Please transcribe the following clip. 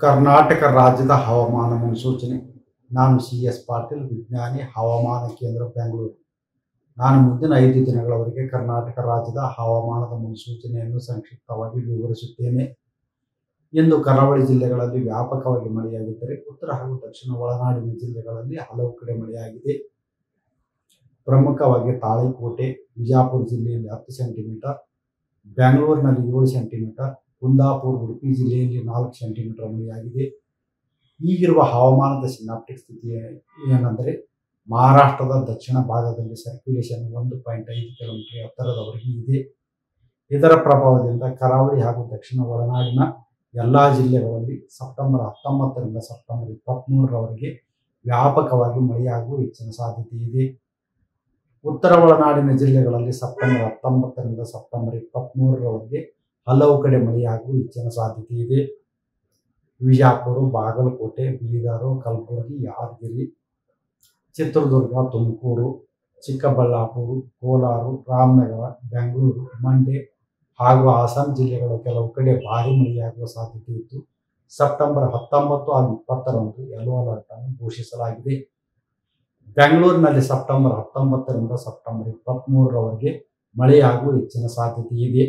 ಕರ್ನಾಟಕ ರಾಜ್ಯದ ಹವಾಮಾನ ಮುನ್ಸೂಚನೆ. ನಾನು ಸಿ.ಎಸ್. ಪಾಟೀಲ್, ವಿಜ್ಞಾನಿ, ಹವಾಮಾನ ಕೇಂದ್ರ, ಬೆಂಗಳೂರು. ನಾನು ಮುಂದಿನ 5 ದಿನಗಳವರೆಗೆ ಕರ್ನಾಟಕ ರಾಜ್ಯದ ಹವಾಮಾನದ ಮುನ್ಸೂಚನೆಯನ್ನು ಸಂಕ್ಷಿಪ್ತವಾಗಿ ವಿವರಿಸುತ್ತೇನೆ. ಇಂದು ಕರಾವಳಿ ಜಿಲ್ಲೆಗಳಲ್ಲಿ ವ್ಯಾಪಕವಾಗಿ ಮಳೆಯಾಗಿದ್ದರೆ, ಉತ್ತರ ಹಾಗೂ ದಕ್ಷಿಣ ಒಳನಾಡಿನ ಜಿಲ್ಲೆಗಳಲ್ಲಿ ಹಲವು ಕಡೆ ಮಳೆಯಾಗಿದೆ. ಪ್ರಮುಖವಾಗಿ ತಾಳಿಕೋಟೆ, ವಿಜಯಪುರ ಜಿಲ್ಲೆಯಲ್ಲಿ 10 ಸೆಂಟಿಮೀಟರ್, ಬೆಂಗಳೂರಿನಲ್ಲಿ 7 ಸೆಂಟಿಮೀಟರ್, ಕುಂದಾಪುರ, ಉಡುಪಿ ಜಿಲ್ಲೆಯಲ್ಲಿ 4 ಸೆಂಟಿಮೀಟರ್ ಮಳೆಯಾಗಿದೆ. ಈಗಿರುವ ಹವಾಮಾನದ ಸಿನಾಪ್ಟಿಕ್ ಸ್ಥಿತಿ ಏನೆಂದರೆ, ಮಹಾರಾಷ್ಟ್ರದ ದಕ್ಷಿಣ ಭಾಗದಲ್ಲಿ ಸರ್ಕ್ಯುಲೇಷನ್ 1.5 ಕಿಲೋಮೀಟರ್ ಎತ್ತರದವರೆಗೆ ಇದೆ. ಇದರ ಪ್ರಭಾವದಿಂದ ಕರಾವಳಿ ಹಾಗೂ ದಕ್ಷಿಣ ಒಳನಾಡಿನ ಎಲ್ಲ ಜಿಲ್ಲೆಗಳಲ್ಲಿ ಸೆಪ್ಟೆಂಬರ್ 19 ರಿಂದ ಸೆಪ್ಟೆಂಬರ್ 23ರವರೆಗೆ ವ್ಯಾಪಕವಾಗಿ ಮಳೆಯಾಗುವ ಹೆಚ್ಚಿನ ಸಾಧ್ಯತೆ ಇದೆ. ಉತ್ತರ ಒಳನಾಡಿನ ಜಿಲ್ಲೆಗಳಲ್ಲಿ ಸೆಪ್ಟೆಂಬರ್ 19 ರಿಂದ ಸೆಪ್ಟೆಂಬರ್ 23ರವರೆಗೆ ಹಲವು ಕಡೆ ಮಳೆಯಾಗುವ ಹೆಚ್ಚಿನ ಸಾಧ್ಯತೆ ಇದೆ. ವಿಜಯಪುರ, ಬಾಗಲಕೋಟೆ, ಬೀದರ್, ಕಲಬುರಗಿ, ಯಾದಗಿರಿ, ಚಿತ್ರದುರ್ಗ, ತುಮಕೂರು, ಚಿಕ್ಕಬಳ್ಳಾಪುರ, ಕೋಲಾರ, ರಾಮನಗರ, ಬೆಂಗಳೂರು, ಮಂಡ್ಯ ಹಾಗೂ ಹಾಸನ ಜಿಲ್ಲೆಗಳ ಕೆಲವು ಕಡೆ ಭಾರೀ ಮಳೆಯಾಗುವ ಸಾಧ್ಯತೆ ಇದ್ದು, ಸೆಪ್ಟೆಂಬರ್ 19 ಹಾಗೂ 20ರಂದು ಯೆಲ್ಲೋ ಅಲರ್ಟ್ ಅನ್ನು ಘೋಷಿಸಲಾಗಿದೆ. ಬೆಂಗಳೂರಿನಲ್ಲಿ ಸೆಪ್ಟೆಂಬರ್ 19 ರಿಂದ ಸೆಪ್ಟೆಂಬರ್ 23ರವರೆಗೆ ಮಳೆಯಾಗುವ ಹೆಚ್ಚಿನ ಸಾಧ್ಯತೆ ಇದೆ.